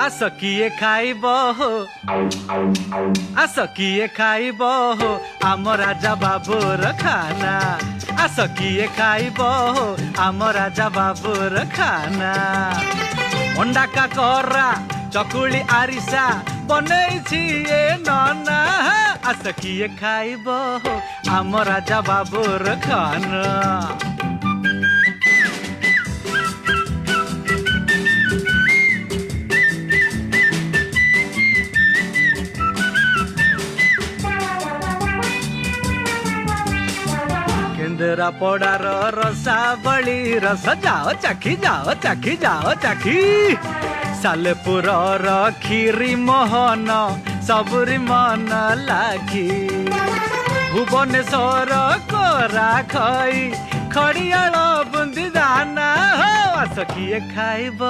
आस किए खाइब हो आस किए खाइब हो आम राजा बाबूर खाना आस किए खाइब हो आम राजा बाबूर खाना अंडा काकरा चकुली आरिसा बनैछि ए नना आस किए खाइब हो आम राजा बाबूर खाना केन्द्रा पड़ार रसावली रस जाओ चाखी सालेपुर खीरी मोहन सबुरी मन लागी भुवनेश्वर कोरा खई खड़ियाल बुंदी दाना हो आस किए खाइब।